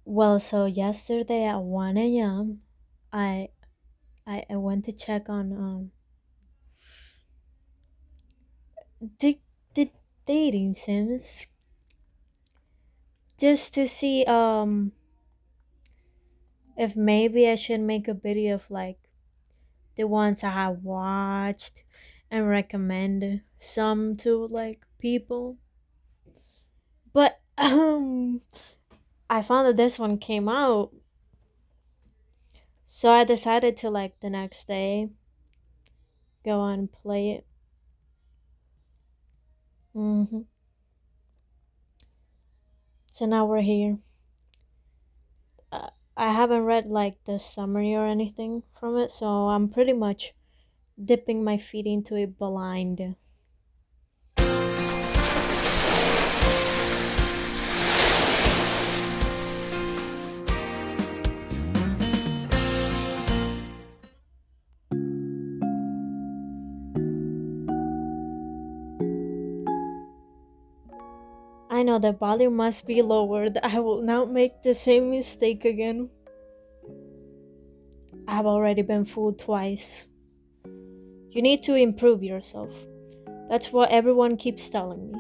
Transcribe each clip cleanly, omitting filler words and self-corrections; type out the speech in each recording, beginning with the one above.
Well, so yesterday at 1 a.m., I, I went to check on the, the dating sims just to see if maybe I should make a video of like the ones I have watched and recommend some to like people. But I found that this one came out, so I decided to like the next day go on and play it. hmm So now we're here. I haven't read like the summary or anything from it, so I'm pretty much dipping my feet into it blind. I know the volume must be lowered. I will not make the same mistake again. I've already been fooled twice. You need to improve yourself. That's what everyone keeps telling me.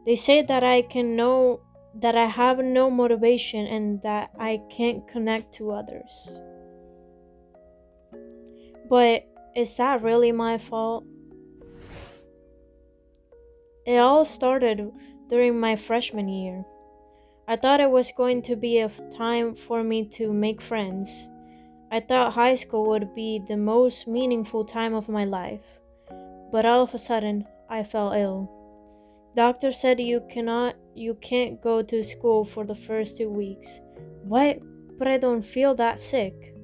They say that I can know that I have no motivation and that I can't connect to others. But is that really my fault? It all started during my freshman year. I thought it was going to be a time for me to make friends. I thought high school would be the most meaningful time of my life. But all of a sudden, I fell ill. Doctor said you can't go to school for the first 2 weeks. What? But I don't feel that sick.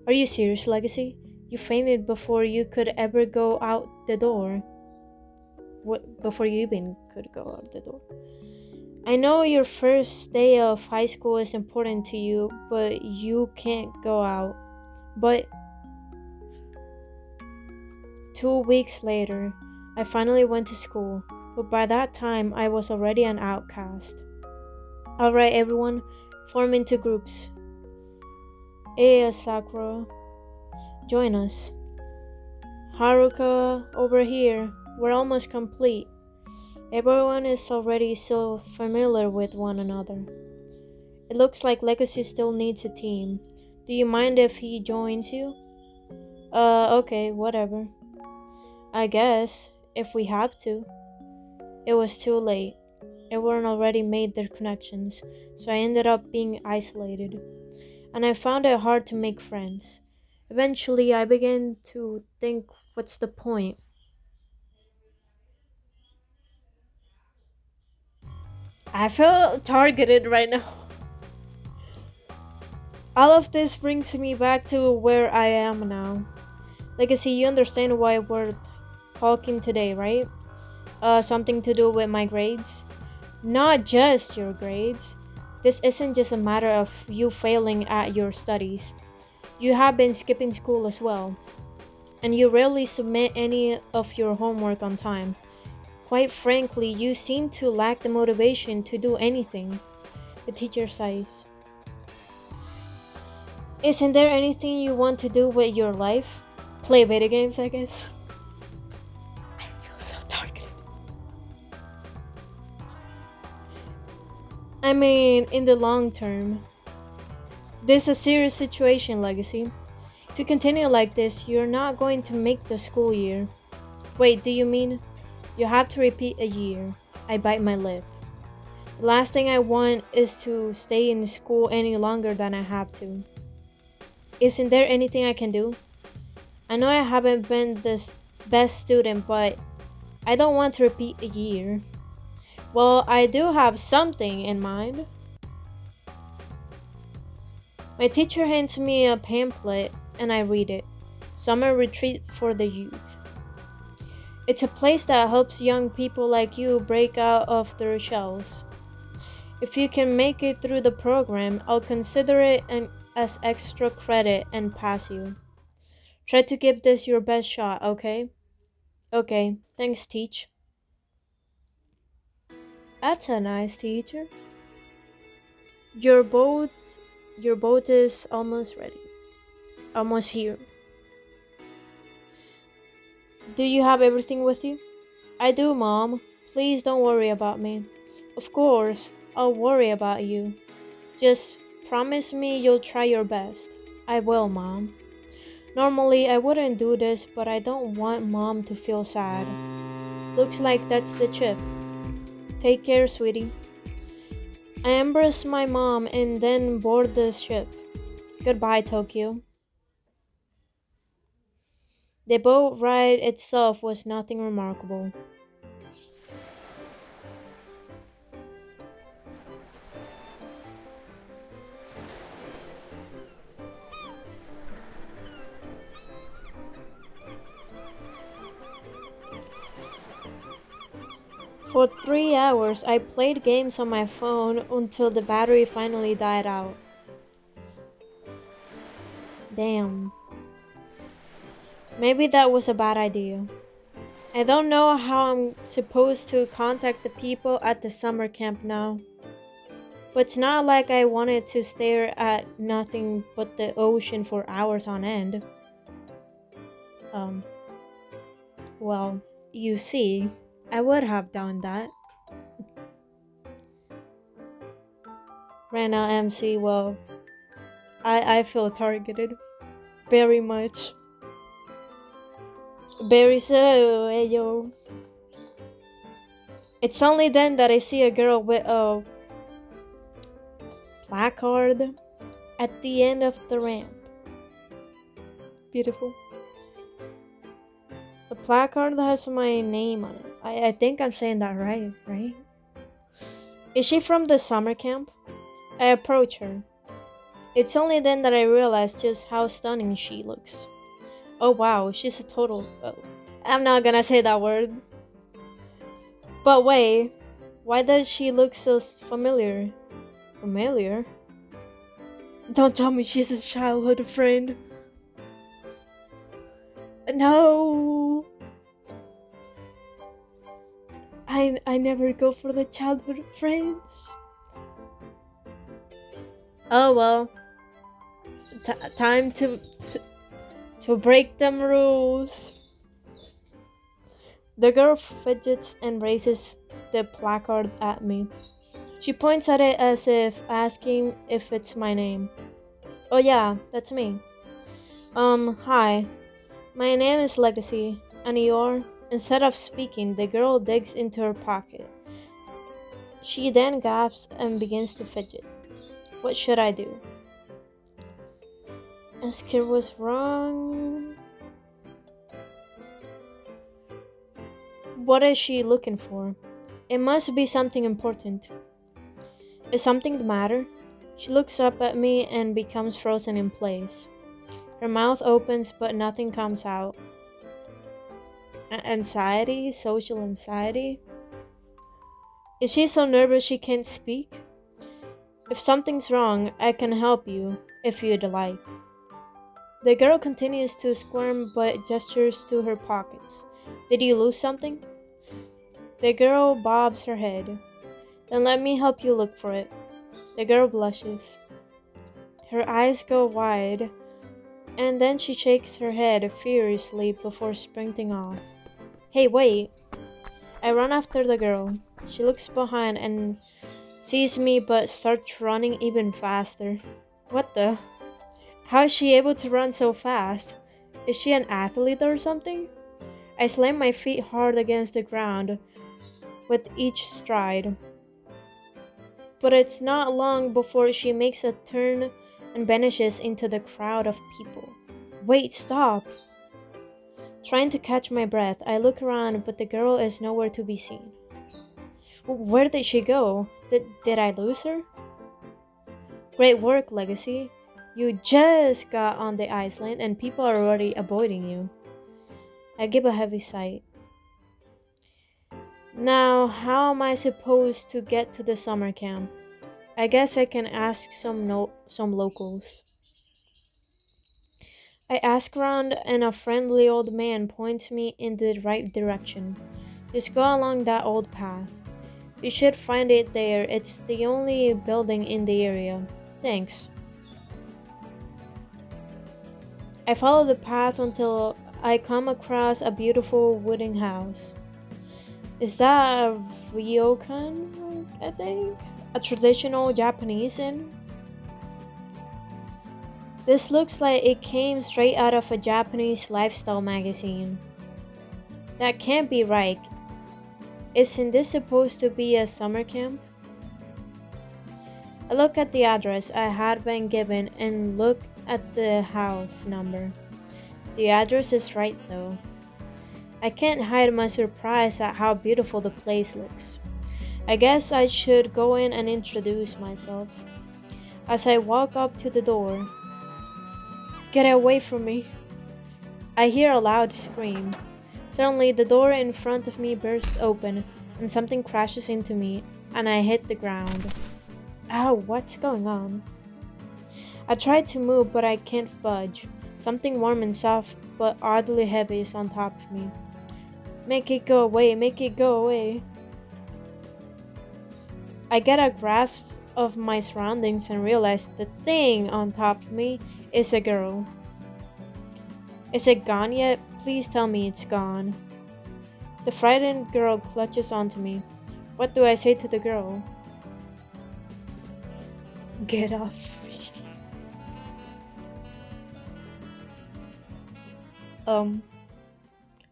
Are you serious, Legacy? You fainted before you could ever go out the door. What before you even could go out the door? I know your first day of high school is important to you, but you can't go out. But 2 weeks later, I finally went to school, but by that time I was already an outcast. Alright, everyone, form into groups. Aya Sakura, join us. Haruka, over here. We're almost complete. Everyone is already so familiar with one another. It looks like Legacy still needs a team. Do you mind if he joins you? Okay, whatever. I guess, if we have to. It was too late. Everyone already made their connections, so I ended up being isolated. And I found it hard to make friends. Eventually, I began to think, what's the point? I feel targeted right now. All of this brings me back to where I am now. Legacy, you understand why we're talking today, right? Something to do with my grades. Not just your grades. This isn't just a matter of you failing at your studies. You have been skipping school as well, and you rarely submit any of your homework on time. Quite frankly, you seem to lack the motivation to do anything. The teacher sighs. Isn't there anything you want to do with your life? Play video games, I guess. I feel so targeted. I mean, in the long term, this is a serious situation, Legacy. If you continue like this, you're not going to make the school year. Wait, do you mean you have to repeat a year? I bite my lip. The last thing I want is to stay in school any longer than I have to. Isn't there anything I can do? I know I haven't been the best student, but I don't want to repeat a year. Well, I do have something in mind. My teacher hands me a pamphlet and I read it. Summer Retreat for the Youth. It's a place that helps young people like you break out of their shells. If you can make it through the program, I'll consider it as extra credit and pass you. Try to give this your best shot, okay? Okay, thanks, Teach. That's a nice teacher. Your boat your boat is almost ready. Almost here. Do you have everything with you? I do, Mom. Please don't worry about me. Of course, I'll worry about you. Just promise me you'll try your best. I will, Mom. Normally, I wouldn't do this, but I don't want Mom to feel sad. Looks like that's the chip. Take care, sweetie. I embrace my mom and then board the ship. Goodbye, Tokyo. The boat ride itself was nothing remarkable. For 3 hours, I played games on my phone until the battery finally died out. Damn. Maybe that was a bad idea. I don't know how I'm supposed to contact the people at the summer camp now. But it's not like I wanted to stare at nothing but the ocean for hours on end. Um, well, you see, I would have done that. Right now, MC, well, I feel targeted. Very much. Very so, hey yo. It's only then that I see a girl with a placard at the end of the ramp. Beautiful. The placard has my name on it. I think I'm saying that right? Is she from the summer camp? I approach her. It's only then that I realize just how stunning she looks. Oh wow, she's a total. Oh, I'm not gonna say that word. But wait, why does she look so familiar? Familiar? Don't tell me she's a childhood friend. No! I never go for the childhood friends. Oh well. Time to break them rules. The girl fidgets and raises the placard at me. She points at it as if asking if it's my name. Oh yeah, that's me. Hi. My name is Legacy, and you're... Instead of speaking, the girl digs into her pocket. She then gasps and begins to fidget. What should I do? Ask her what's wrong. What is she looking for? It must be something important. Is something the matter? She looks up at me and becomes frozen in place. Her mouth opens, but nothing comes out. Anxiety? Social anxiety? Is she so nervous she can't speak? If something's wrong, I can help you, if you'd like. The girl continues to squirm but gestures to her pockets. Did you lose something? The girl bobs her head. Then let me help you look for it. The girl blushes. Her eyes go wide, and then she shakes her head furiously before sprinting off. Hey, wait! I run after the girl. She looks behind and sees me but starts running even faster. What the? How is she able to run so fast? Is she an athlete or something? I slam my feet hard against the ground with each stride. But it's not long before she makes a turn and vanishes into the crowd of people. Wait, stop! Trying to catch my breath, I look around, but the girl is nowhere to be seen. Where did she go? Did I lose her? Great work, Legacy. You just got on the island and people are already avoiding you. I give a heavy sigh. Now, how am I supposed to get to the summer camp? I guess I can ask some locals. I ask around and a friendly old man points me in the right direction. Just go along that old path. You should find it there. It's the only building in the area. Thanks. I follow the path until I come across a beautiful wooden house. Is that a ryokan, I think? A traditional Japanese inn? This looks like it came straight out of a Japanese lifestyle magazine. That can't be right. Isn't this supposed to be a summer camp? I look at the address I had been given and look at the house number. The address is right though. I can't hide my surprise at how beautiful the place looks. I guess I should go in and introduce myself. As I walk up to the door, "Get away from me!" I hear a loud scream. Suddenly, the door in front of me bursts open and something crashes into me, and I hit the ground. Ow, what's going on? I try to move, but I can't budge. Something warm and soft, but oddly heavy, is on top of me. Make it go away, make it go away. I get a grasp of my surroundings and realize the thing on top of me is a girl. Is it gone yet? Please tell me it's gone. The frightened girl clutches onto me. What do I say to the girl? Get off me.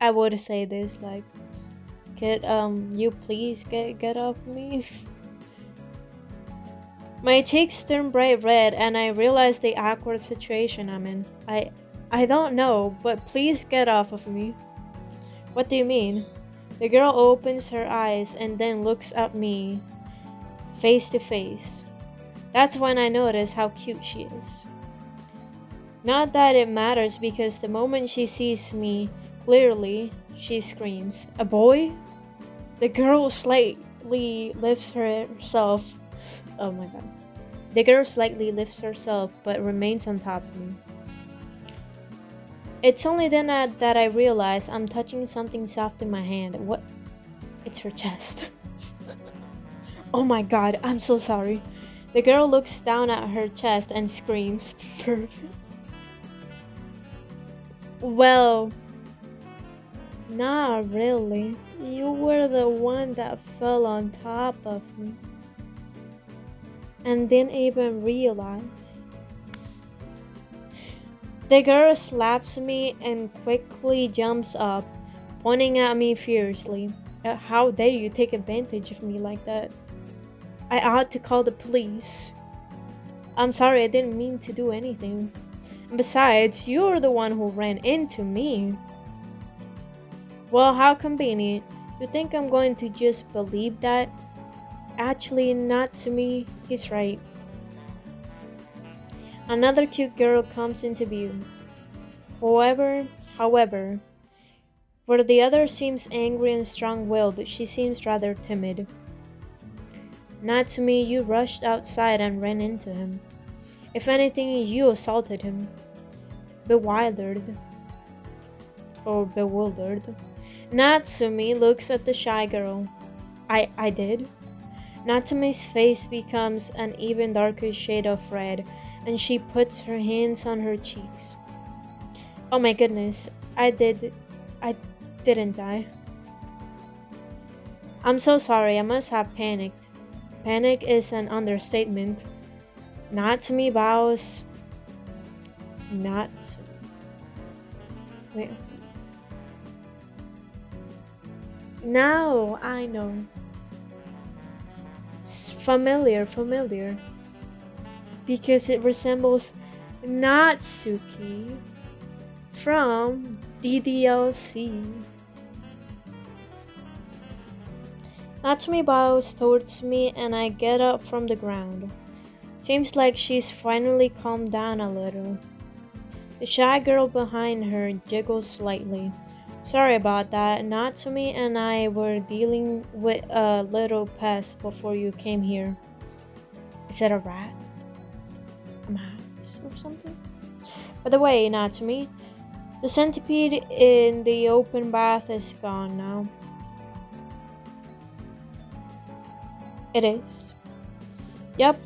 I would say this like, you please get off me. My cheeks turn bright red and I realize the awkward situation I'm in. I don't know, but please get off of me. What do you mean? The girl opens her eyes and then looks at me, face to face. That's when I notice how cute she is. Not that it matters because the moment she sees me clearly, she screams, "A boy?" The girl slightly lifts herself. Oh my god. The girl slightly lifts herself but remains on top of me. It's only then that I realize I'm touching something soft in my hand. What? It's her chest. Oh my god, I'm so sorry. The girl looks down at her chest and screams. Perfect. Well, not really. You were the one that fell on top of me and didn't even realize. The girl slaps me and quickly jumps up, pointing at me fiercely. How dare you take advantage of me like that? I ought to call the police. I'm sorry, I didn't mean to do anything. Besides, you're the one who ran into me. Well, how convenient. You think I'm going to just believe that? Actually, not to me. He's right. Another cute girl comes into view. However, where the other seems angry and strong-willed, she seems rather timid. Not to me, you rushed outside and ran into him. If anything, you assaulted him. Bewildered. Or bewildered. Natsumi looks at the shy girl. I did? Natsumi's face becomes an even darker shade of red, and she puts her hands on her cheeks. Oh my goodness, I didn't die. I'm so sorry, I must have panicked. Panic is an understatement. Natsumi bows. Wait. Now I know. Familiar. Because it resembles Natsuki from DDLC. Natsumi bows towards me and I get up from the ground. Seems like she's finally calmed down a little. The shy girl behind her jiggles slightly. Sorry about that. Natsumi and I were dealing with a little pest before you came here. Is it a rat? A mouse or something? By the way, Natsumi, the centipede in the open bath is gone now. It is. Yup,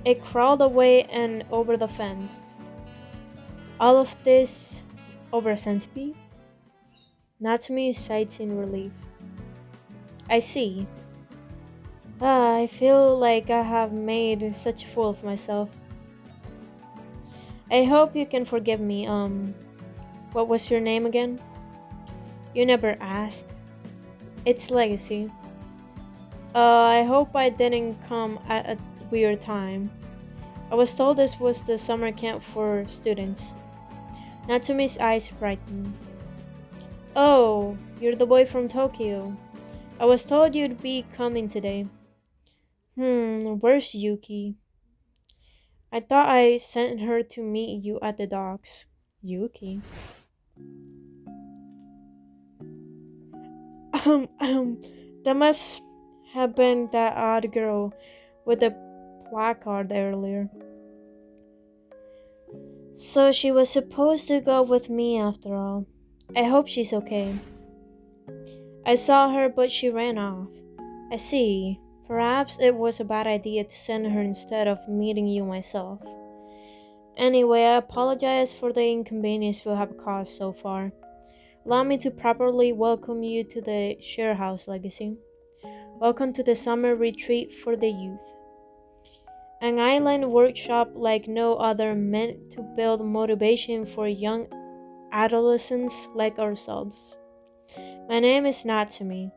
it crawled away and over the fence. All of this over a centipede? Natsumi sighs in relief. I see. I feel like I have made such a fool of myself. I hope you can forgive me. What was your name again? You never asked. It's Legacy. I hope I didn't come at a weird time. I was told this was the summer camp for students. Natsumi's eyes brightened. Oh, you're the boy from Tokyo. I was told you'd be coming today. Where's Yuki? I thought I sent her to meet you at the docks. Yuki. That must have been that odd girl with the placard earlier. So she was supposed to go with me after all. I hope she's okay. I saw her, but she ran off. I see. Perhaps it was a bad idea to send her instead of meeting you myself. Anyway, I apologize for the inconvenience you have caused so far. Allow me to properly welcome you to the share house, Legacy. Welcome to the summer retreat for the youth. An island workshop like no other meant to build motivation for young adolescents like ourselves. My name is Natsumi.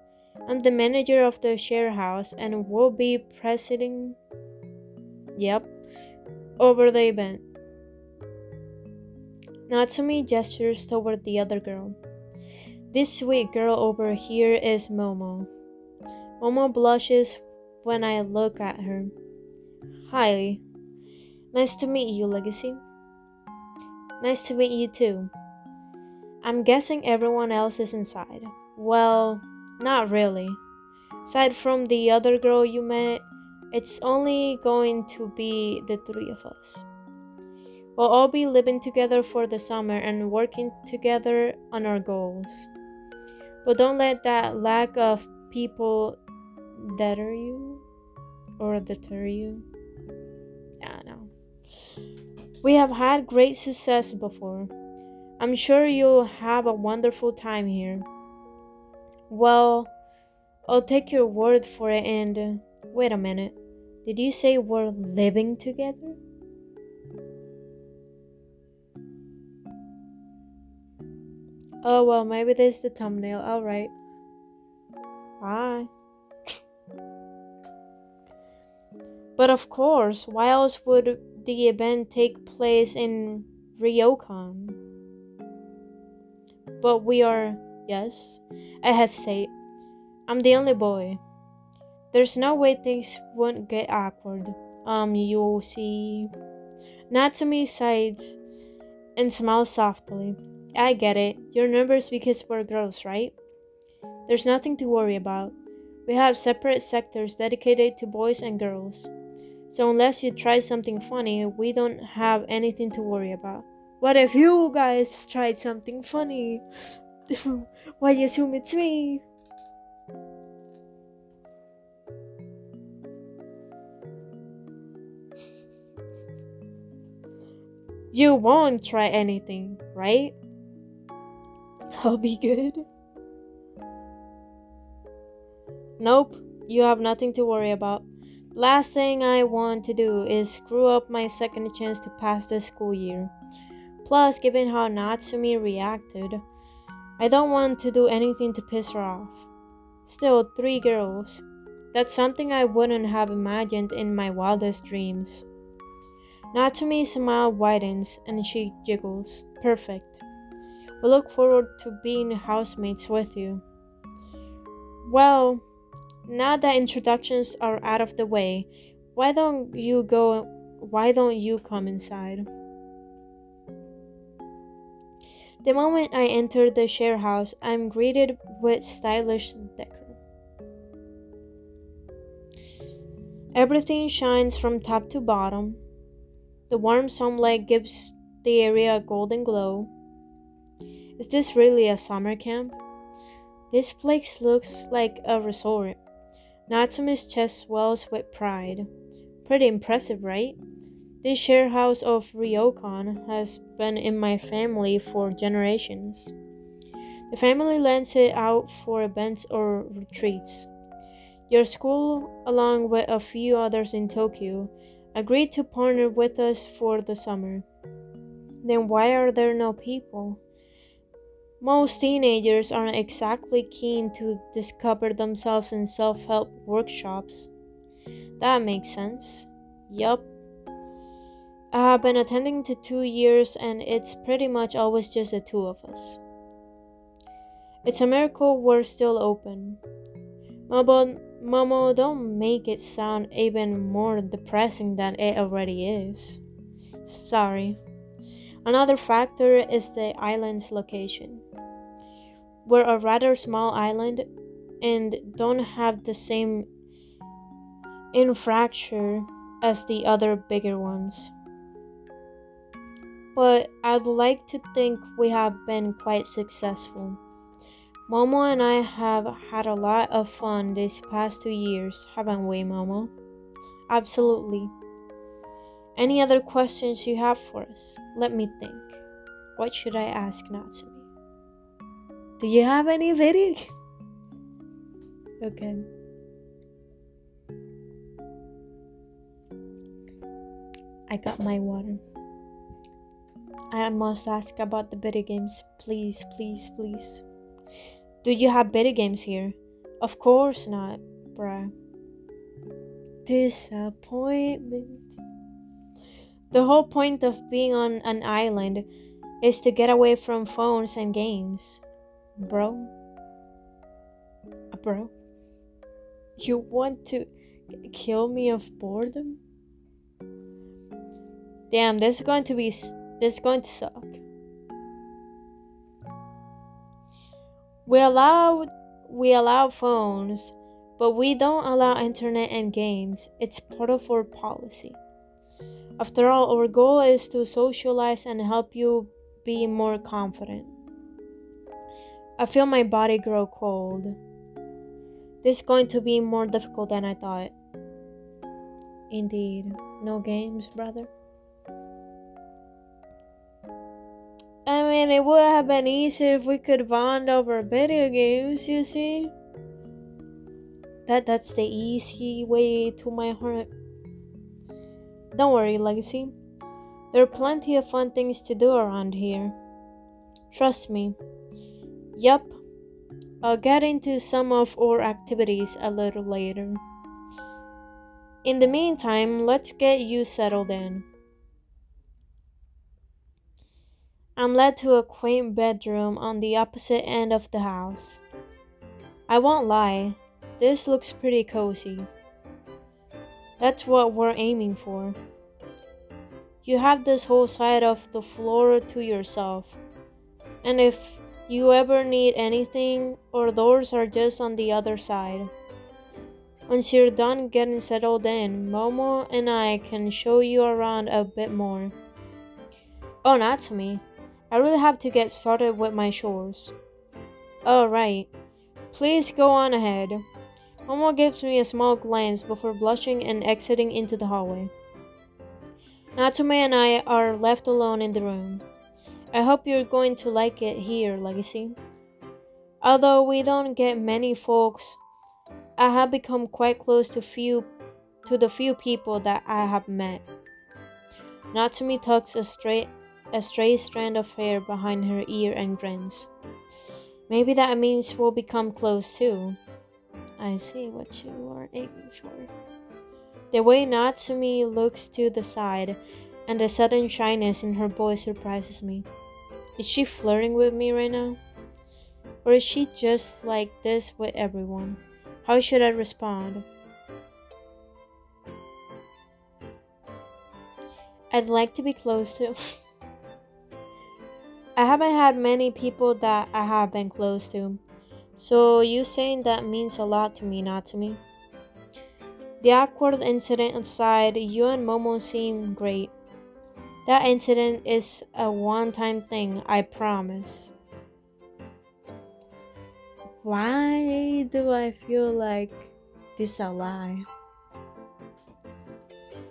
I'm the manager of the share house and will be presiding, over the event. Natsumi gestures toward the other girl. This sweet girl over here is Momo. Momo blushes when I look at her. Hi. Nice to meet you, Legacy. Nice to meet you too. I'm guessing everyone else is inside. Well, not really. Aside from the other girl you met, it's only going to be the three of us. We'll all be living together for the summer and working together on our goals. But don't let that lack of people deter you or deter you. Yeah, no. We have had great success before. I'm sure you'll have a wonderful time here. Well, I'll take your word for it and wait a minute. Did you say we're living together? Oh well, maybe this is the thumbnail. Alright. Bye. But of course, why else would the event take place in Ryokan? But we are, yes, I hesitate. I'm the only boy. There's no way things won't get awkward. You see. Natsumi sighs and smiles softly. I get it. You're nervous because we're girls, right? There's nothing to worry about. We have separate sectors dedicated to boys and girls. So unless you try something funny, we don't have anything to worry about. What if you guys tried something funny? Why you assume it's me? You won't try anything, right? I'll be good. Nope, you have nothing to worry about. Last thing I want to do is screw up my second chance to pass this school year. Plus, given how Natsumi reacted, I don't want to do anything to piss her off. Still, three girls. That's something I wouldn't have imagined in my wildest dreams. Natsumi's smile widens and she jiggles. Perfect. We look forward to being housemates with you. Well, now that introductions are out of the way, why don't you come inside? The moment I enter the share house, I'm greeted with stylish decor. Everything shines from top to bottom. The warm sunlight gives the area a golden glow. Is this really a summer camp? This place looks like a resort. Natsumi's chest swells with pride. Pretty impressive, right? This share house of ryokan has been in my family for generations. The family lends it out for events or retreats. Your school, along with a few others in Tokyo, agreed to partner with us for the summer. Then why are there no people? Most teenagers aren't exactly keen to discover themselves in self help workshops. That makes sense. Yup. I have been attending to 2 years and it's pretty much always just the two of us. It's a miracle we're still open. Momo, don't make it sound even more depressing than it already is. Sorry. Another factor is the island's location. We're a rather small island and don't have the same infrastructure as the other bigger ones. But I'd like to think we have been quite successful. Momo and I have had a lot of fun these past 2 years, haven't we, Momo? Absolutely. Any other questions you have for us? Let me think. What should I ask Natsumi? Do you have any video? Okay. I got my water. I must ask about the video games. Please, please, please. Do you have video games here? Of course not, bruh. Disappointment. The whole point of being on an island is to get away from phones and games. Bro? Bro? You want to kill me of boredom? Damn, this is going to suck. We allow phones, but we don't allow internet and games. It's part of our policy. After all, our goal is to socialize and help you be more confident. I feel my body grow cold. This is going to be more difficult than I thought. Indeed. No games, brother? I mean, it would have been easier if we could bond over video games, you see? That's the easy way to my heart. Don't worry, Legacy. There are plenty of fun things to do around here. Trust me. Yup. I'll get into some of our activities a little later. In the meantime, let's get you settled in. I'm led to a quaint bedroom on the opposite end of the house. I won't lie, this looks pretty cozy. That's what we're aiming for. You have this whole side of the floor to yourself. And if you ever need anything, our doors are just on the other side. Once you're done getting settled in, Momo and I can show you around a bit more. Oh, Natsumi, I really have to get started with my chores. Oh, right. Please go on ahead. Momo gives me a small glance before blushing and exiting into the hallway. Natsume and I are left alone in the room. I hope you're going to like it here, Legacy. Although we don't get many folks, I have become quite close to the few people that I have met. Natsumi tucks a stray strand of hair behind her ear and grins. Maybe that means we'll become close too. I see what you are aiming for. The way Natsumi looks to the side and the sudden shyness in her voice surprises me. Is she flirting with me right now? Or is she just like this with everyone? How should I respond? I'd like to be close to. I haven't had many people that I have been close to. So you saying that means a lot to me, not to me. The awkward incident aside, you and Momo seem great. That incident is a one-time thing, I promise. Why do I feel like This a lie.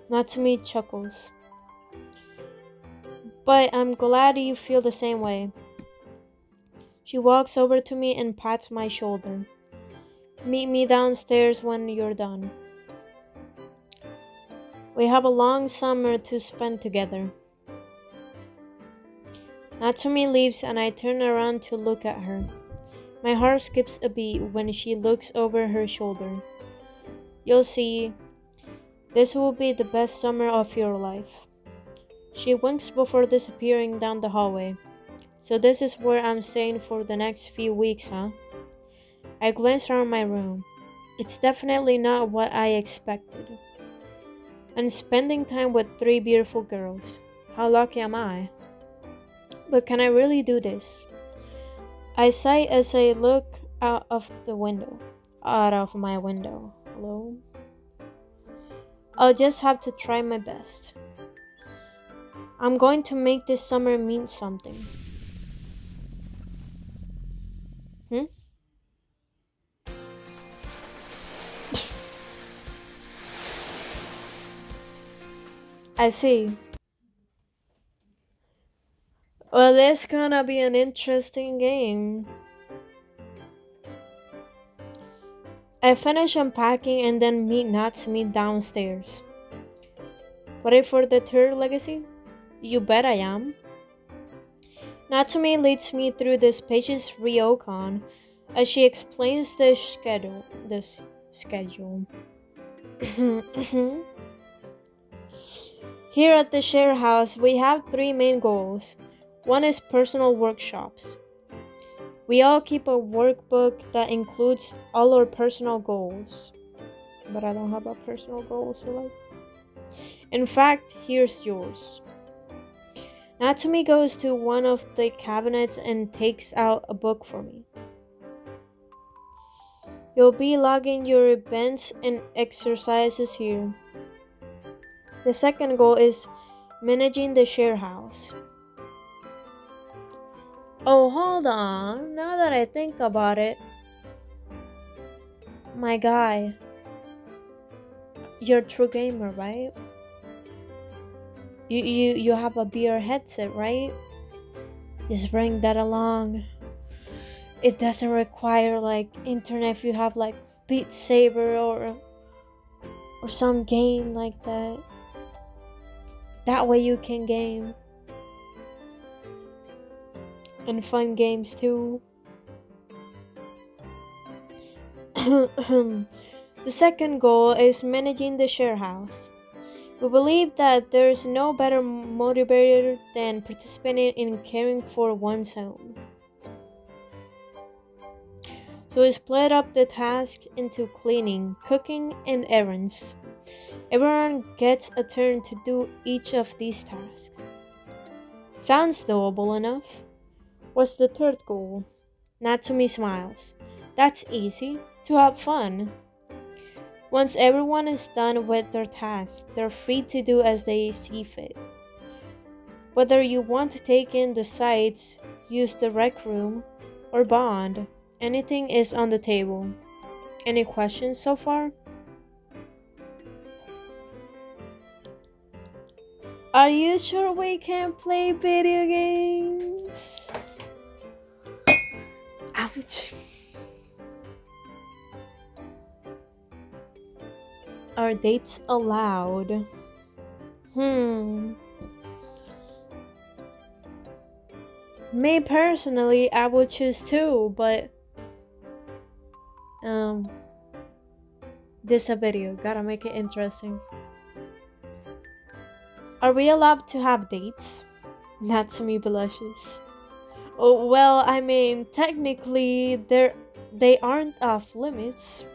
Natsumi chuckles. But I'm glad you feel the same way. She walks over to me and pats my shoulder. Meet me downstairs when you're done. We have a long summer to spend together. Natsumi leaves and I turn around to look at her. My heart skips a beat when she looks over her shoulder. You'll see, this will be the best summer of your life. She winks before disappearing down the hallway. So this is where I'm staying for the next few weeks, huh? I glance around my room. It's definitely not what I expected. I'm spending time with three beautiful girls. How lucky am I? But can I really do this? I sigh as I look out of the window. Out of my window. Hello? I'll just have to try my best. I'm going to make this summer mean something. Hmm? I see. Well, this gonna be an interesting game. I finish unpacking and then meet Natsumi downstairs. Ready for the third legacy? You bet I am. Natsumi leads me through this page's ryokan as she explains the schedule. Here at the share house, we have three main goals. One is personal workshops. We all keep a workbook that includes all our personal goals. But I don't have a personal goal, so like. In fact, here's yours. Natsumi goes to one of the cabinets and takes out a book for me. You'll be logging your events and exercises here. The second goal is managing the share house. Oh, hold on. Now that I think about it, my guy, you're a true gamer, right? You have a VR headset, right? Just bring that along. It doesn't require like internet if you have like Beat Saber or some game like that. That way you can game. And fun games too. The second goal is managing the share house. We believe that there's no better motivator than participating in caring for one's home. So we split up the tasks into cleaning, cooking, and errands. Everyone gets a turn to do each of these tasks. Sounds doable enough. What's the third goal? Natsumi smiles. That's easy. To have fun. Once everyone is done with their tasks, they're free to do as they see fit. Whether you want to take in the sights, use the rec room, or bond, anything is on the table. Any questions so far? Are you sure we can play video games? Ouch. Are dates allowed? Me personally, I would choose two, but this a video, gotta make it interesting. Are we allowed to have dates? Natsumi blushes. Oh, well, I mean, technically, they aren't off limits.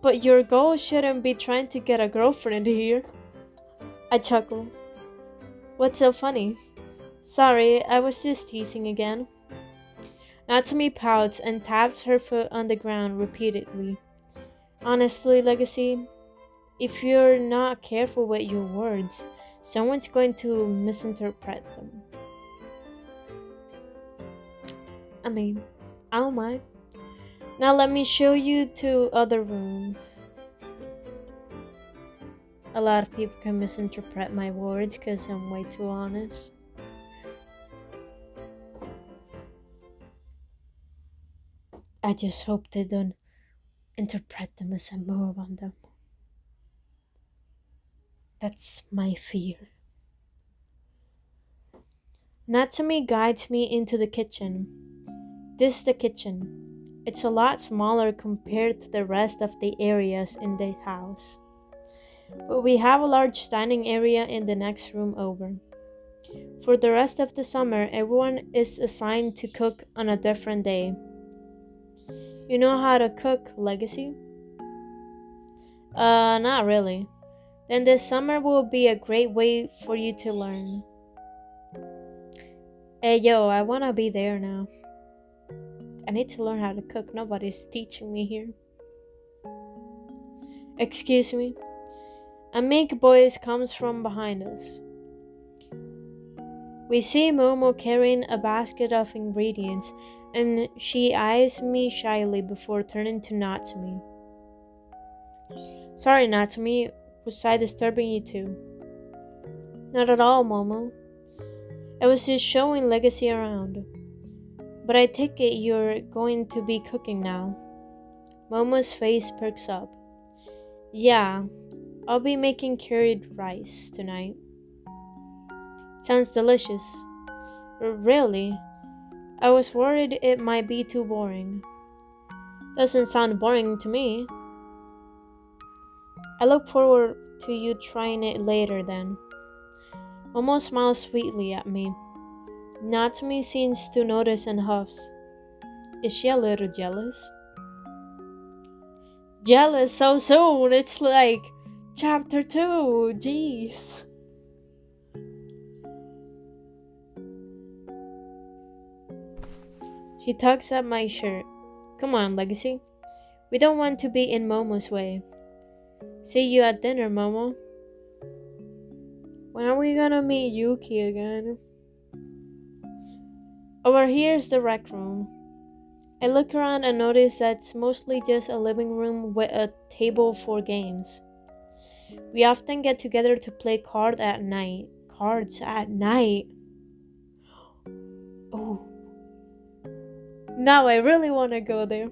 But your goal shouldn't be trying to get a girlfriend here. I chuckle. What's so funny? Sorry, I was just teasing again. Natsumi pouts and taps her foot on the ground repeatedly. Honestly, Legacy, if you're not careful with your words, someone's going to misinterpret them. I mean, I don't mind. Now let me show you to other rooms. A lot of people can misinterpret my words because I'm way too honest. I just hope they don't interpret them as I move on them. That's my fear. Natsumi guides me into the kitchen. This is the kitchen. It's a lot smaller compared to the rest of the areas in the house. But we have a large standing area in the next room over. For the rest of the summer, everyone is assigned to cook on a different day. You know how to cook, Legacy? Not really. Then this summer will be a great way for you to learn. Hey yo, I wanna be there now. I need to learn how to cook. Nobody's teaching me here. Excuse me. A meek voice comes from behind us. We see Momo carrying a basket of ingredients, and she eyes me shyly before turning to Natsumi. Sorry, Natsumi, was I disturbing you too? Not at all, Momo. I was just showing Legacy around. But I take it you're going to be cooking now. Momo's face perks up. Yeah, I'll be making curried rice tonight. Sounds delicious. Really? I was worried it might be too boring. Doesn't sound boring to me. I look forward to you trying it later then. Momo smiles sweetly at me. Natsumi seems to notice and huffs. Is she a little jealous? Jealous so soon? It's like chapter 2. Jeez. She tugs at my shirt. Come on, Legacy. We don't want to be in Momo's way. See you at dinner, Momo. When are we gonna meet Yuki again? Over here is the rec room. I look around and notice that it's mostly just a living room with a table for games. We often get together to play cards at night. Cards at night? Oh. Now I really want to go there.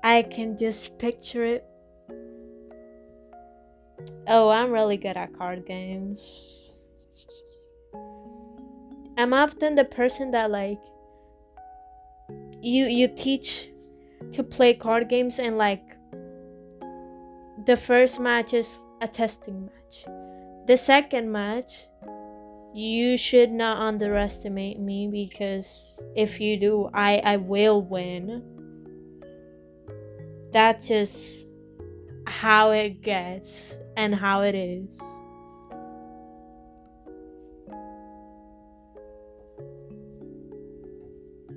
I can just picture it. Oh, I'm really good at card games. I'm often the person that like you teach to play card games, and like the first match is a testing match. The second match, you should not underestimate me, because if you do, I will win. That's just how it gets and how it is.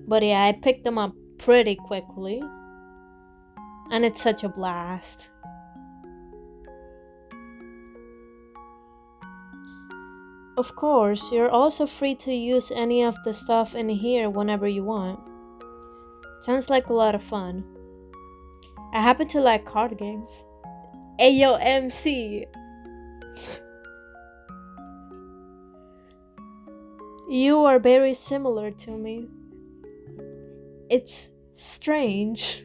But yeah, I picked them up pretty quickly, and it's such a blast. Of course, you're also free to use any of the stuff in here whenever you want. Sounds like a lot of fun. I happen to like card games. Ayo, MC! You are very similar to me. It's strange.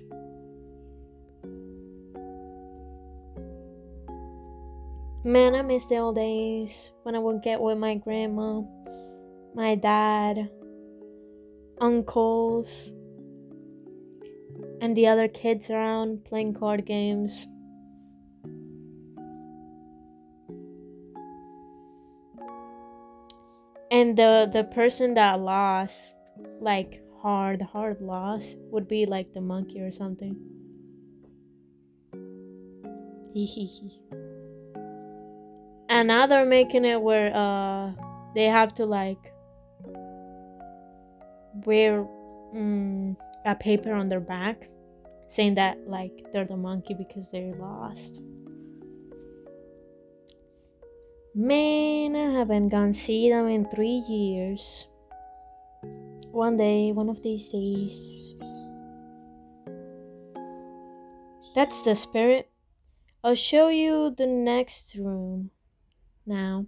Man, I miss the old days when I would get with my grandma, my dad, uncles, and the other kids around playing card games. And the person that lost, like hard loss, would be like the monkey or something. And now they're making it where they have to like wear a paper on their back saying that like they're the monkey because they're lost. Man, I haven't gone see them in 3 years. One day, one of these days. That's the spirit. I'll show you the next room now.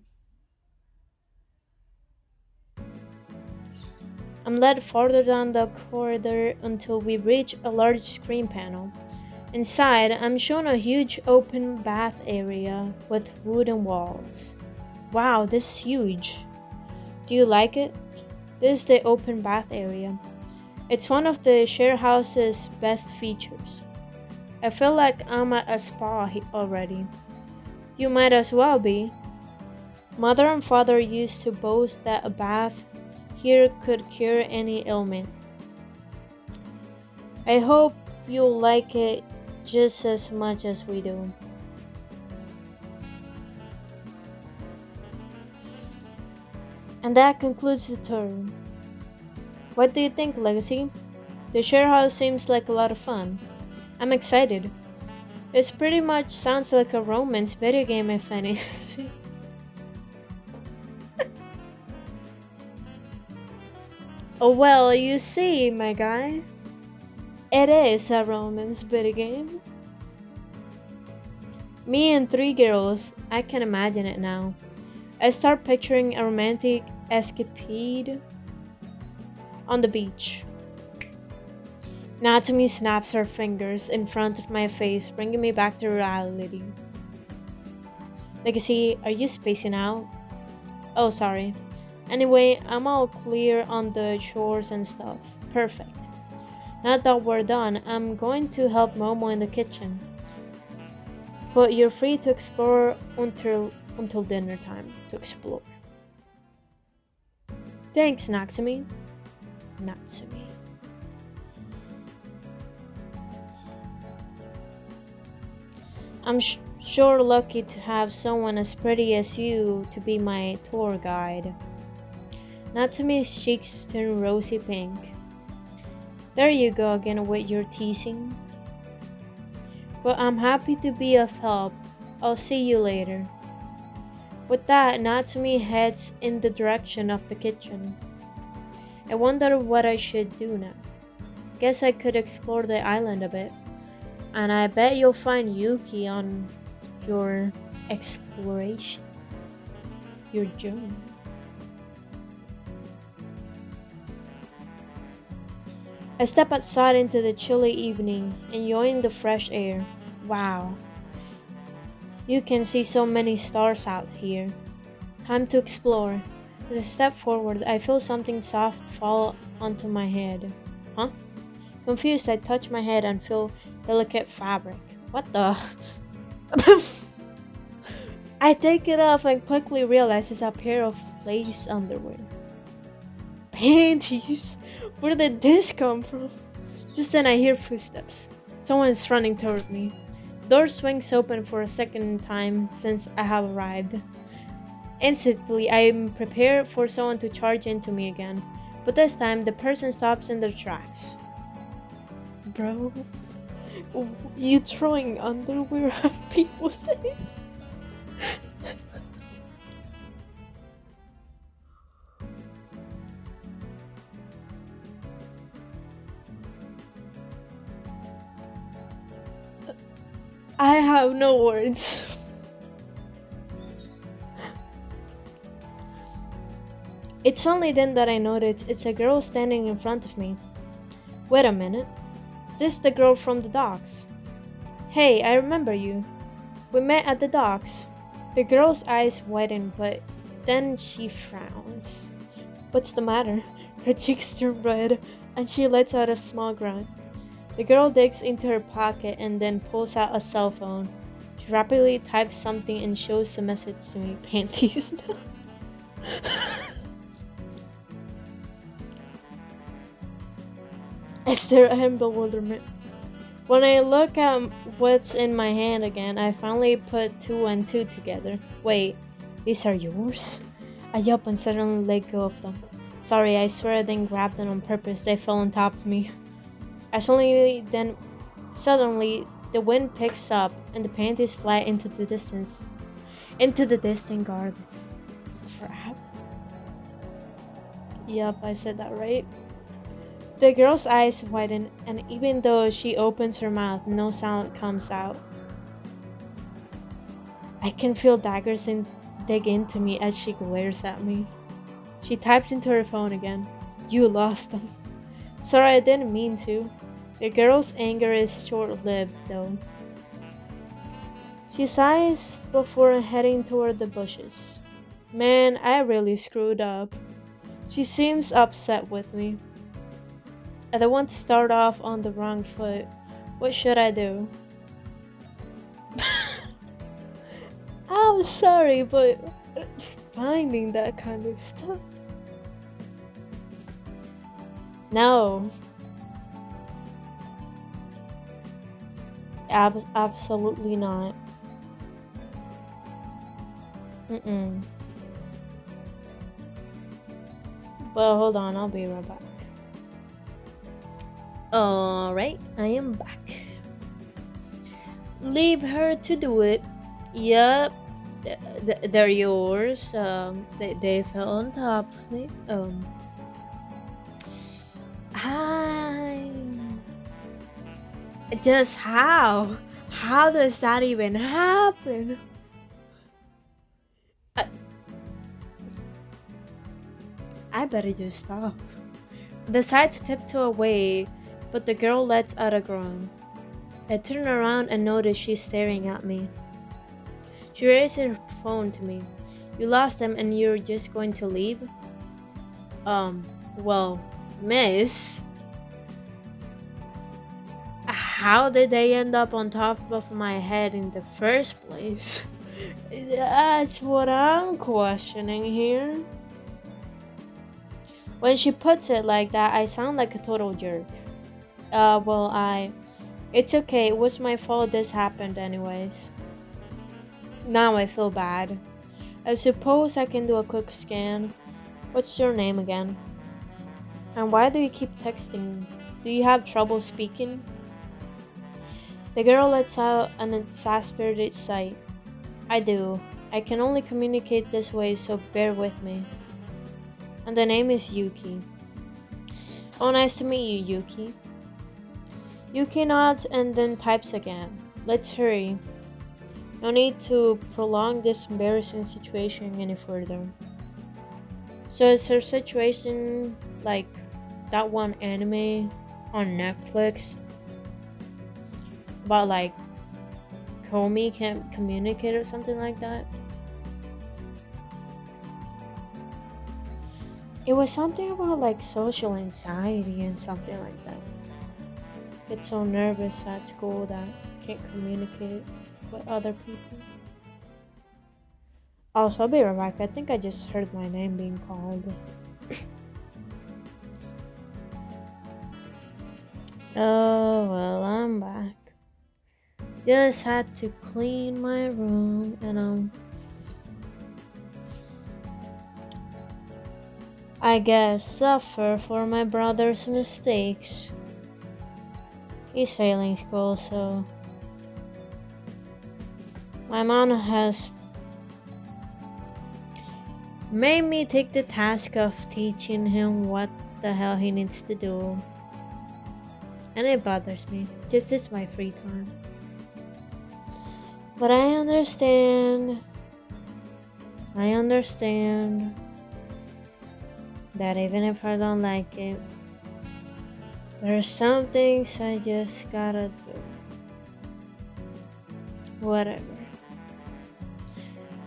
I'm led farther down the corridor until we reach a large screen panel. Inside, I'm shown a huge open bath area with wooden walls. Wow, this is huge. Do you like it? This is the open bath area. It's one of the share house's best features. I feel like I'm at a spa already. You might as well be. Mother and father used to boast that a bath here could cure any ailment. I hope you'll like it just as much as we do. And that concludes the tour. What do you think, Legacy? The share house seems like a lot of fun. I'm excited. This pretty much sounds like a romance video game, if anything. Oh well, you see, my guy. It is a romance video game. Me and three girls, I can imagine it now. I start picturing a romantic escapade on the beach. Natumi snaps her fingers in front of my face, bringing me back to reality. Legacy, are you spacing out? Oh, sorry. Anyway, I'm all clear on the chores and stuff. Perfect. Now that we're done, I'm going to help Momo in the kitchen. But you're free to explore until dinner time to explore. Thanks, Natsumi. Natsumi. I'm sure lucky to have someone as pretty as you to be my tour guide. Natsumi's cheeks turn rosy pink. There you go again with your teasing. But I'm happy to be of help. I'll see you later. With that, Natsumi heads in the direction of the kitchen. I wonder what I should do now. Guess I could explore the island a bit. And I bet you'll find Yuki on your exploration. Your journey. I step outside into the chilly evening, enjoying the fresh air. Wow. You can see so many stars out here. Time to explore. As I step forward, I feel something soft fall onto my head. Huh? Confused, I touch my head and feel delicate fabric. What the? I take it off and quickly realize it's a pair of lace underwear. Panties? Where did this come from? Just then I hear footsteps. Someone is running toward me. The door swings open for a second time since I have arrived. Instantly, I am prepared for someone to charge into me again. But this time, the person stops in their tracks. Bro, you throwing underwear at people's head? I have no words. It's only then that I notice it's a girl standing in front of me. Wait a minute. This is the girl from the docks. Hey, I remember you. We met at the docks. The girl's eyes widen, but then she frowns. What's the matter? Her cheeks turn red, and she lets out a small grunt. The girl digs into her pocket and then pulls out a cell phone. She rapidly types something and shows the message to me. Panties now. I stare at him in bewilderment. When I look at what's in my hand again, I finally put two and two together. Wait, these are yours? I yelp and suddenly let go of them. Sorry, I swear I didn't grab them on purpose. They fell on top of me. Suddenly, the wind picks up and the panties fly into the distance. Into the distant garden. Crap. Yup, I said that right. The girl's eyes widen, and even though she opens her mouth, no sound comes out. I can feel daggers dig into me as she glares at me. She types into her phone again. You lost them. Sorry, I didn't mean to. The girl's anger is short-lived, though. She sighs before heading toward the bushes. Man, I really screwed up. She seems upset with me. I don't want to start off on the wrong foot. What should I do? I'm sorry, but finding that kind of stuff. No. Absolutely not. Mm-mm. Well, hold on, I'll be right back. Alright, I am back. Leave her to do it. Yep, they're yours. They fell on top of me. Hi. Just how? How does that even happen? I better just stop. I decide to tiptoe away, but the girl lets out a groan. I turn around and notice she's staring at me. She raises her phone to me. You lost them and you're just going to leave? Well, miss. How did they end up on top of my head in the first place? That's what I'm questioning here. When she puts it like that, I sound like a total jerk. It's okay, it was my fault this happened anyways. Now I feel bad. I suppose I can do a quick scan. What's your name again? And why do you keep texting? Do you have trouble speaking? The girl lets out an exasperated sigh. I do. I can only communicate this way, so bear with me. And the name is Yuki. Oh, nice to meet you, Yuki. Yuki nods and then types again. Let's hurry. No need to prolong this embarrassing situation any further. So is her situation like that one anime on Netflix about like Komi can't communicate or something like that? It was something about like social anxiety and something like that. Get so nervous at school that can't communicate with other people. Also, I'll be right back. I think I just heard my name being called. Oh, well, I'm back. Just had to clean my room and I guess suffer for my brother's mistakes. He's failing school, so my mom has made me take the task of teaching him what the hell he needs to do. And it bothers me. Just it's my free time. But I understand that even if I don't like it, there's some things I just gotta do. Whatever.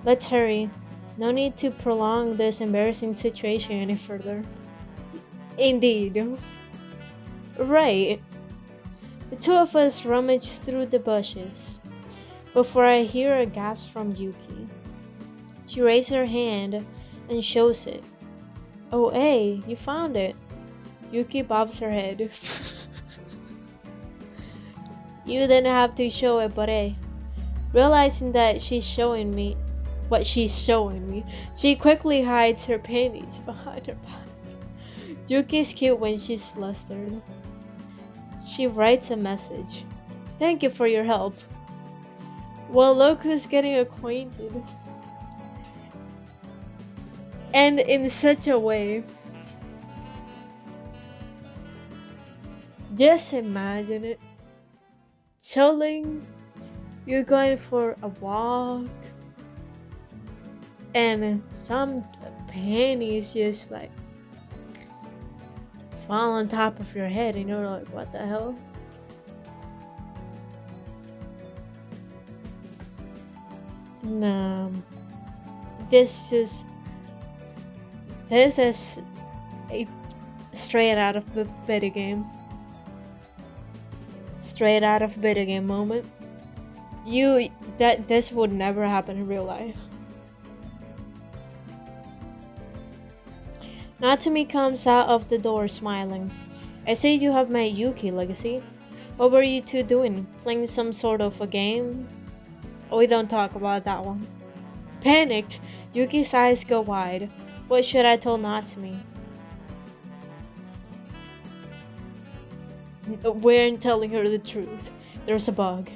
Let's hurry. No need to prolong this embarrassing situation any further. Indeed. Right. The two of us rummage through the bushes before I hear a gasp from Yuki. She raises her hand and shows it. Oh, hey, you found it. Yuki bobs her head. You didn't have to show it, but hey. Realizing that she's showing me what she's showing me, she quickly hides her panties behind her back. Yuki's cute when she's flustered. She writes a message. Thank you for your help. Well, look who's getting acquainted. And in such a way. Just imagine it. Chilling, you're going for a walk, and some panties just like fall on top of your head, and you're like, what the hell? No, this is this is a straight out of the video game. Straight out of video game moment. You that this would never happen in real life. Natsume comes out of the door smiling. I see you have met Yuki, Legacy. What were you two doing? Playing some sort of a game? Oh, we don't talk about that one. Panicked, Yuki's eyes go wide. What should I tell Natsume? We aren't telling her the truth. There's a bug.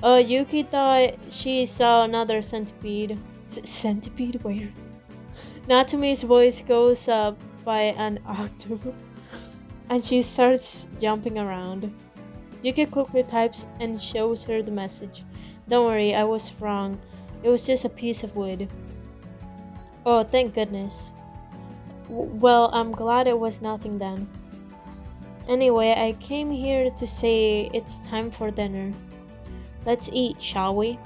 Yuki thought she saw another centipede. Centipede? Where? Natsume's voice goes up by an octave, and she starts jumping around. Yuki quickly types and shows her the message. Don't worry, I was wrong. It was just a piece of wood. Oh, thank goodness. Well, I'm glad it was nothing then. Anyway, I came here to say it's time for dinner. Let's eat, shall we?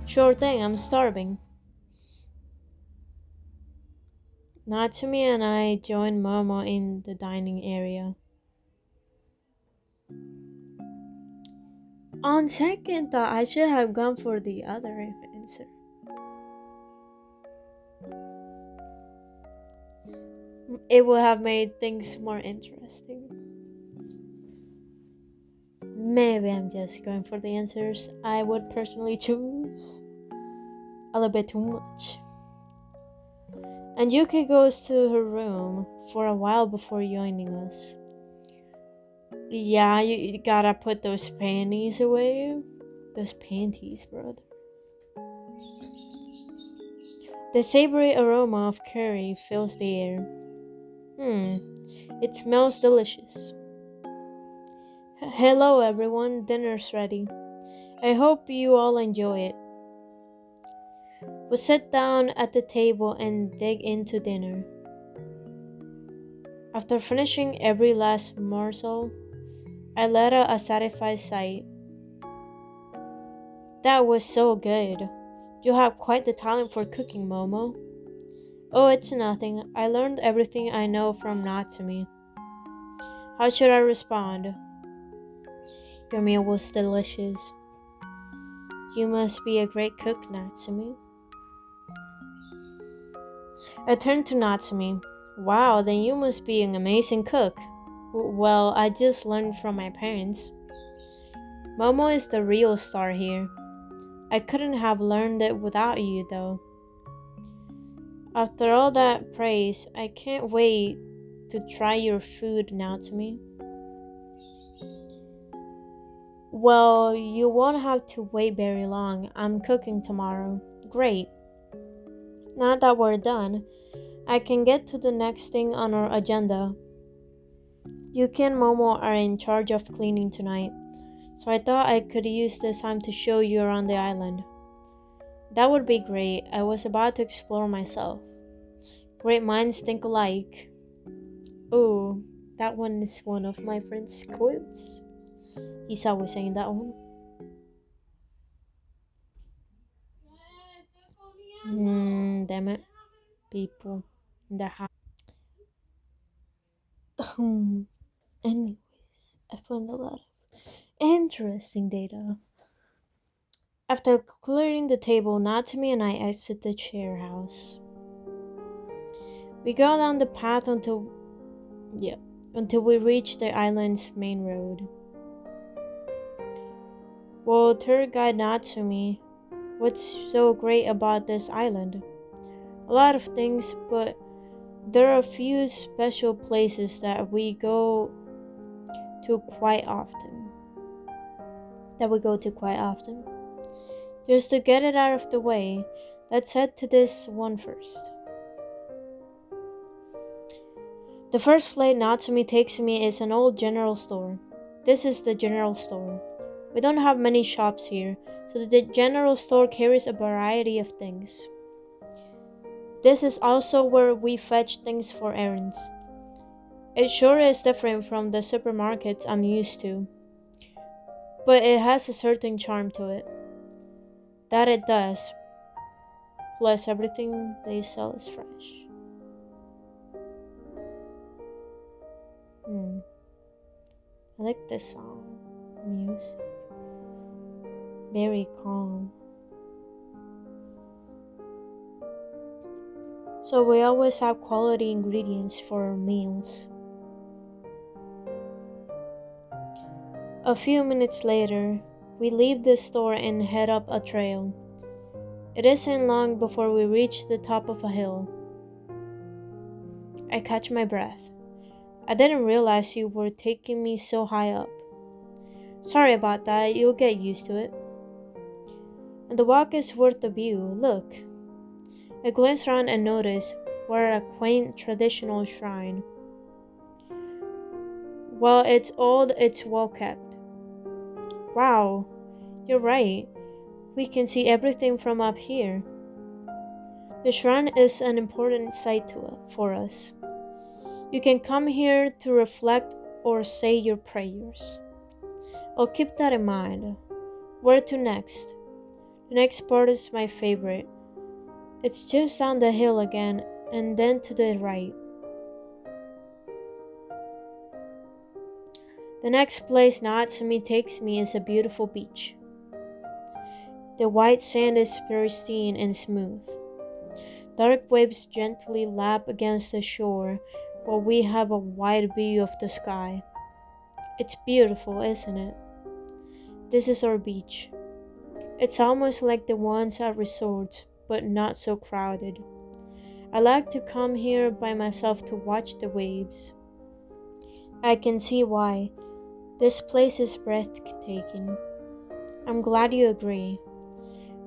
Sure thing, I'm starving. Natsumi and I join Momo in the dining area. On second thought, I should have gone for the other answer. It would have made things more interesting. Maybe I'm just going for the answers I would personally choose. A little bit too much. And Yuki goes to her room for a while before joining us. Yeah, you gotta put those panties away. Those panties, brother. The savory aroma of curry fills the air. It smells delicious. Hello everyone, dinner's ready. I hope you all enjoy it. We sit down at the table and dig into dinner. After finishing every last morsel, I let out a satisfied sigh. That was so good. You have quite the talent for cooking, Momo. Oh, it's nothing. I learned everything I know from Natsume. How should I respond? Your meal was delicious. You must be a great cook, Natsume. I turned to Natsume. Wow, then you must be an amazing cook. Well, I just learned from my parents. Momo is the real star here. I couldn't have learned it without you, though. After all that praise, I can't wait to try your food, Natsume. Well, you won't have to wait very long. I'm cooking tomorrow. Great. Now that we're done, I can get to the next thing on our agenda. Yuki and Momo are in charge of cleaning tonight, so I thought I could use this time to show you around the island. That would be great. I was about to explore myself. Great minds think alike. Oh, that one is one of my friend's quotes. He's always saying that one. Damn it. People in the house. Anyways, I found a lot of interesting data. After clearing the table, Natsume and I exit the chair house. We go down the path until we reach the island's main road. Well, tour guide Natsume, what's so great about this island? A lot of things, but there are a few special places that we go to quite often. Just to get it out of the way, let's head to this one first. The first place Natsumi takes me is an old general store. This is the general store. We don't have many shops here, so the general store carries a variety of things. This is also where we fetch things for errands. It sure is different from the supermarkets I'm used to, but it has a certain charm to it. That it does. Plus, everything they sell is fresh. I like this song. Music. Very calm. So we always have quality ingredients for our meals. A few minutes later, we leave the store and head up a trail. It isn't long before we reach the top of a hill. I catch my breath. I didn't realize you were taking me so high up. Sorry about that, you'll get used to it. And the walk is worth the view. Look. I glance around and notice we're at a quaint traditional shrine. While it's old, it's well kept. Wow, you're right. We can see everything from up here. The shrine is an important site for us. You can come here to reflect or say your prayers. I'll keep that in mind. Where to next? The next part is my favorite. It's just down the hill again, and then to the right. The next place Natsumi takes me is a beautiful beach. The white sand is pristine and smooth. Dark waves gently lap against the shore, while we have a wide view of the sky. It's beautiful, isn't it? This is our beach. It's almost like the ones at resorts, but not so crowded. I like to come here by myself to watch the waves. I can see why. This place is breathtaking. I'm glad you agree.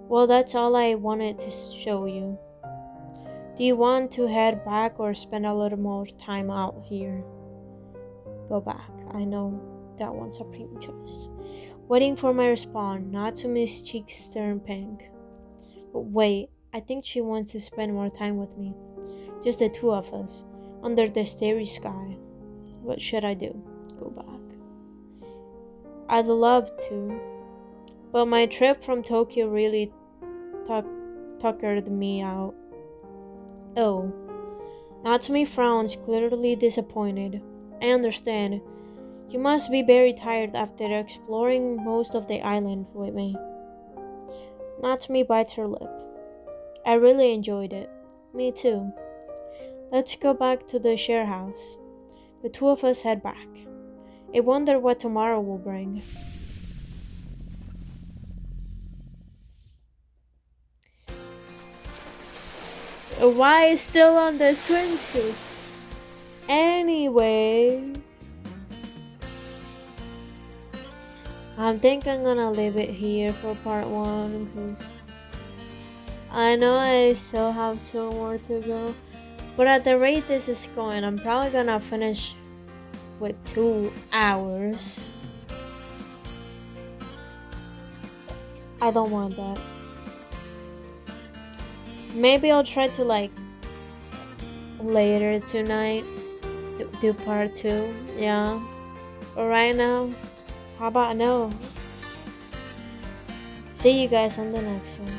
Well, that's all I wanted to show you. Do you want to head back or spend a little more time out here? Go back. I know that one's a premium choice. Waiting for my response, Natsumi's cheeks turn pink. But wait, I think she wants to spend more time with me. Just the two of us, under the starry sky. What should I do? Go back. I'd love to, but my trip from Tokyo really tuckered me out. Oh, Natsumi frowns, clearly disappointed. I understand. You must be very tired after exploring most of the island with me. Natsumi bites her lip. I really enjoyed it. Me too. Let's go back to the share house. The two of us head back. I wonder what tomorrow will bring. Why is still on the swimsuits? Anyways, I think I'm gonna leave it here for part 1 because I know I still have 2 more to go. But at the rate this is going, I'm probably gonna finish with 2 hours. I don't want that. Maybe I'll try to later tonight do part 2. Yeah. But right now, how about no? See you guys on the next one.